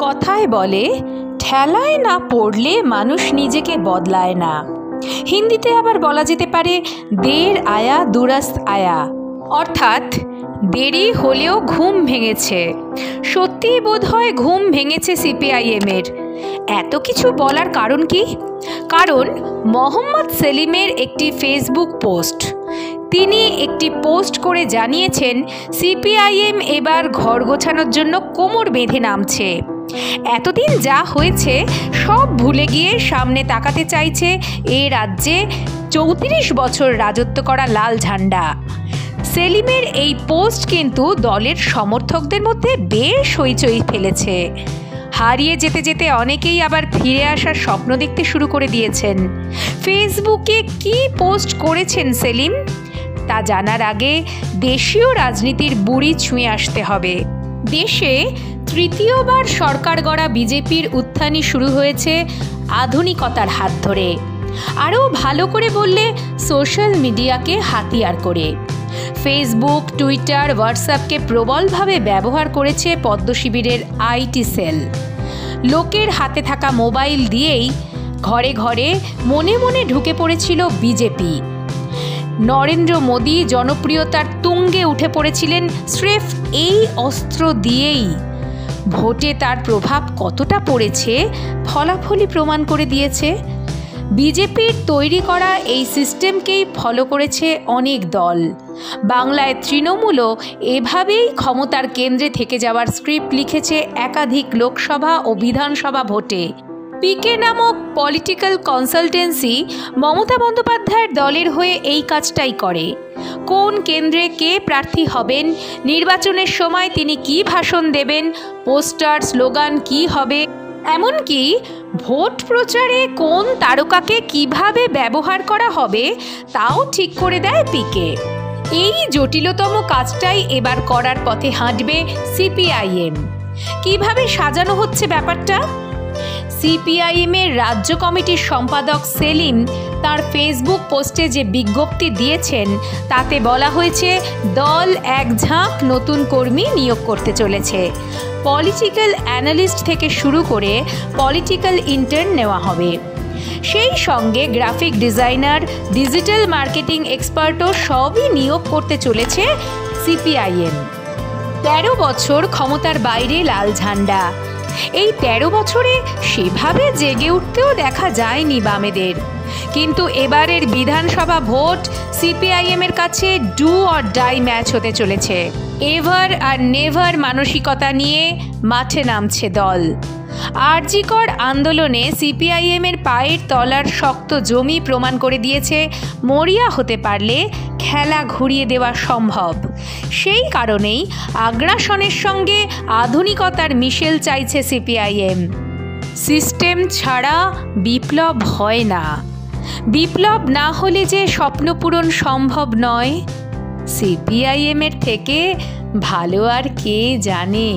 কথায় বলে, ঠেলায় না পড়লে মানুষ নিজেকে বদলায় না। হিন্দিতে আবার বলা যেতে পারে দের আয়া দুরাস্ত আয়া, অর্থাৎ দেরি হলেও ঘুম ভেঙেছে। সত্যিই বোধ হয় ঘুম ভেঙেছে সিপিআইএমের। এত কিছু বলার কারণ কি? কারণ মোহাম্মদ সেলিমের একটি ফেসবুক পোস্ট। তিনি একটি পোস্ট করে জানিয়েছেন সিপিআইএম এবার ঘর গোছানোর জন্য কোমর বেঁধে নামছে। এতদিন যা হয়েছে সব ভুলে গিয়ে সামনে তাকাতে চাইছে এ রাজ্যে 34 বছর রাজত্ব করা লাল ঝান্ডা। সেলিমের এই পোস্ট কিন্তু দলের সমর্থকদের মধ্যে বেশ হইচই ফেলেছে। হারিয়ে যেতে যেতে অনেকেই আবার ফিরে আসার স্বপ্ন দেখতে শুরু করে দিয়েছেন। ফেসবুকে কি পোস্ট করেছেন সেলিম তা জানার আগে দেশীয় রাজনীতির বুড়ি ছুঁয়ে আসতে হবে। দেশে তৃতীয়বার সরকার গড়া বিজেপির উত্থানই শুরু হয়েছে আধুনিকতার হাত ধরে, আরও ভালো করে বললে সোশ্যাল মিডিয়াকে হাতিয়ার করে। ফেসবুক, টুইটার, হোয়াটসঅ্যাপকে প্রবলভাবে ব্যবহার করেছে পদ্ম শিবিরের আইটি সেল। লোকের হাতে থাকা মোবাইল দিয়েই ঘরে ঘরে মনে মনে ঢুকে পড়েছিল বিজেপি। নরেন্দ্র মোদী জনপ্রিয়তার তুঙ্গে উঠে পড়েছিলেন স্রেফ এই অস্ত্র দিয়েই। ভোটে তার প্রভাব কতটা পড়েছে ফলাফলই প্রমাণ করে দিয়েছে। বিজেপির তৈরি করা এই সিস্টেমকেই ফলো করেছে অনেক দল। বাংলায় তৃণমূলও এভাবেই ক্ষমতার কেন্দ্রে থেকে যাওয়ার স্ক্রিপ্ট লিখেছে একাধিক লোকসভা ও বিধানসভা ভোটে। পিকে নামক পলিটিক্যাল কনসালটেন্সি মমতা বন্দ্যোপাধ্যায়ের দলের হয়ে এই কাজটাই করে। কোন কেন্দ্রে কে প্রার্থী হবেন, নির্বাচনের সময় তিনি কি ভাষণ দেবেন, পোস্টার স্লোগান কি হবে, এমনকি ভোট প্রচারে কোন তারকাকে কিভাবে ব্যবহার করা হবে তাও ঠিক করে দেয় পিকে। এই জটিলতম কাজটাই এবার করার পথে হাঁটবে সিপিআইএম। কিভাবে সাজানো হচ্ছে ব্যাপারটা? সিপিআইএমের রাজ্য কমিটির সম্পাদক সেলিম তার ফেসবুক পোস্টে যে বিজ্ঞপ্তি দিয়েছেন তাতে বলা হয়েছে দল এক ঝাঁক নতুন কর্মী নিয়োগ করতে চলেছে। পলিটিক্যাল অ্যানালিস্ট থেকে শুরু করে পলিটিক্যাল ইন্টার্ন নেওয়া হবে। সেই সঙ্গে গ্রাফিক ডিজাইনার, ডিজিটাল মার্কেটিং এক্সপার্টও সবই নিয়োগ করতে চলেছে সিপিআইএম। 13 বছর ক্ষমতার বাইরে লাল ঝান্ডা। এই 13 বছরে সেভাবে জেগে উঠতেও দেখা যায়নি বামেদের। কিন্তু এবারের বিধানসভা ভোট সিপিআইএমের কাছে ডু অর ডাই ম্যাচ হতে চলেছে। এভার আর নেভার মানসিকতা নিয়ে মাঠে নামছে দল। আরজিকর আন্দোলনে সিপিআইএমের পায়ের তলার শক্ত জমি প্রমাণ করে দিয়েছে মরিয়া হতে পারলে খেলা ঘুরিয়ে দেওয়া সম্ভব। সেই কারণেই আগ্রাসনের সঙ্গে আধুনিকতার মিশেল চাইছে সিপিআইএম। সিস্টেম ছাড়া বিপ্লব হয় না। বিপ্লব না হলে যে স্বপ্নপূরণ সম্ভব নয়, সিপিআইএমের থেকে ভালো আর কে জানে।